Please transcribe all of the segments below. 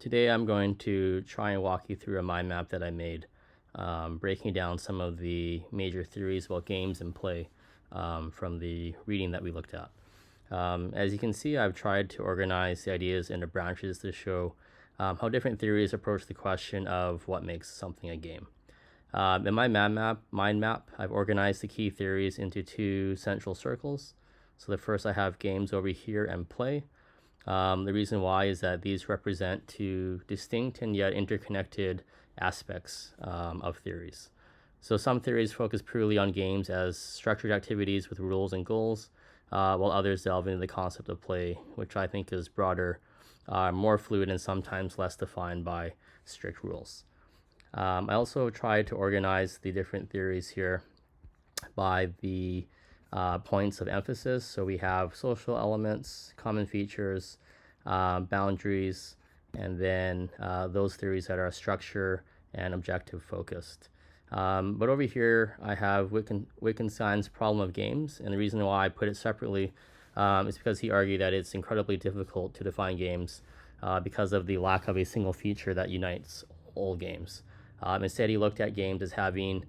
Today I'm going to try and walk you through a mind map that I made, breaking down some of the major theories about games and play from the reading that we looked at. As you can see, I've tried to organize the ideas into branches to show how different theories approach the question of what makes something a game. In my mind map, I've organized the key theories into two central circles. So the first I have games over here and play. The reason why is that these represent two distinct and yet interconnected aspects of theories. So some theories focus purely on games as structured activities with rules and goals, while others delve into the concept of play, which I think is broader, more fluid, and sometimes less defined by strict rules. I also tried to organize the different theories here by the points of emphasis. So we have social elements, common features, boundaries, and then those theories that are structure and objective focused. But over here, I have Wittgenstein's problem of games, and the reason why I put it separately is because he argued that it's incredibly difficult to define games because of the lack of a single feature that unites all games. Instead, he looked at games as having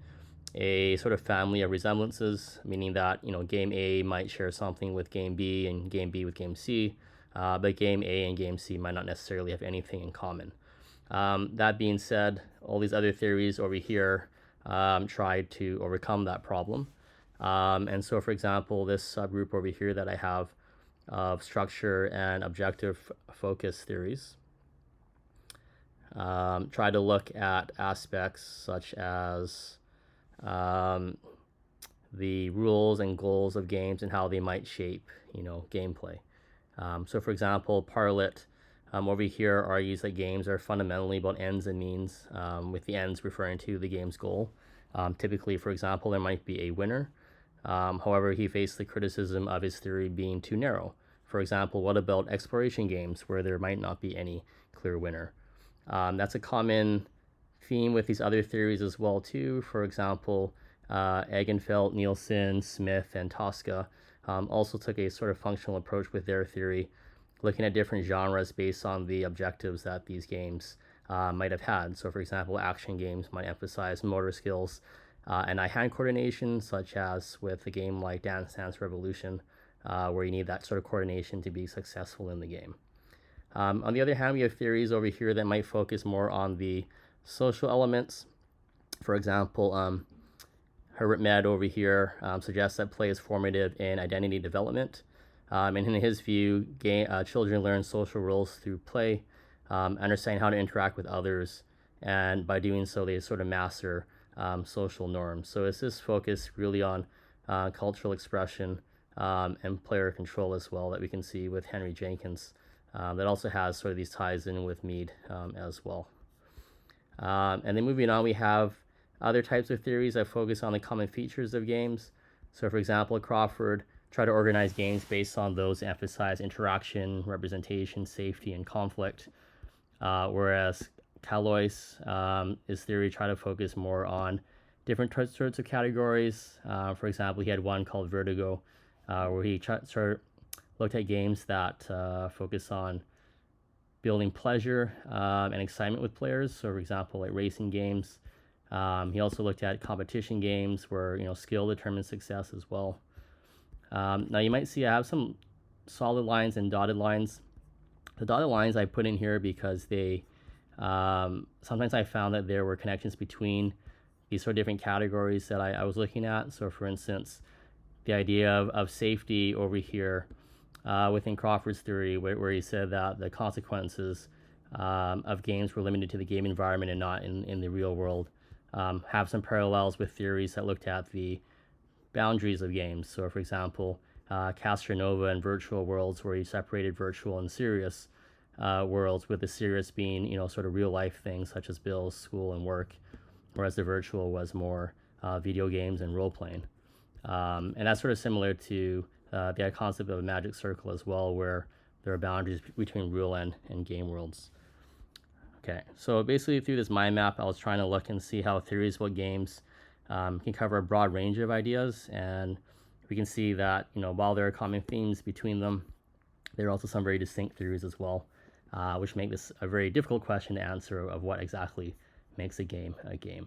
a sort of family of resemblances, meaning that game A might share something with game B and game B with game C, but game A and game C might not necessarily have anything in common. That being said, all these other theories over here try to overcome that problem. And so, for example, this subgroup over here that I have of structure and objective focus theories try to look at aspects such as the rules and goals of games and how they might shape, gameplay. So, for example, Parlet over here argues that games are fundamentally about ends and means, with the ends referring to the game's goal. Typically, for example, there might be a winner. However, he faced the criticism of his theory being too narrow. For example, what about exploration games where there might not be any clear winner? That's a common theme with these other theories as well too. For example, Eggenfeldt, Nielsen, Smith, and Tosca also took a sort of functional approach with their theory, looking at different genres based on the objectives that these games might have had. So, for example, action games might emphasize motor skills and eye-hand coordination, such as with a game like Dance Dance Revolution, where you need that sort of coordination to be successful in the game. On the other hand, we have theories over here that might focus more on the social elements. For example, Herbert Mead over here suggests that play is formative in identity development. And in his view, children learn social roles through play, understanding how to interact with others, and by doing so, they sort of master social norms. So it's this focus really on cultural expression and player control as well that we can see with Henry Jenkins. That also has sort of these ties in with Mead as well. And then moving on, we have other types of theories that focus on the common features of games. So, for example, Crawford tried to organize games based on those that emphasize interaction, representation, safety, and conflict, whereas Calois, his theory tried to focus more on different sorts of categories. For example, he had one called Vertigo, where he looked at games that focus on building pleasure and excitement with players. So, for example, like racing games. He also looked at competition games where skill determines success as well. Now you might see I have some solid lines and dotted lines. The dotted lines I put in here because they sometimes I found that there were connections between these sort of different categories that I was looking at. So, for instance, the idea of safety over here within Crawford's theory, where he said that the consequences of games were limited to the game environment and not in the real world, have some parallels with theories that looked at the boundaries of games. So, for example, Castronova and virtual worlds, where he separated virtual and serious worlds, with the serious being sort of real life things such as bills, school, and work, whereas the virtual was more video games and role playing. And that's sort of similar to the concept of a magic circle as well, where there are boundaries between real and game worlds. Okay, so basically through this mind map, I was trying to look and see how theories about games can cover a broad range of ideas, and we can see that while there are common themes between them, there are also some very distinct theories as well. which make this a very difficult question to answer of what exactly makes a game a game.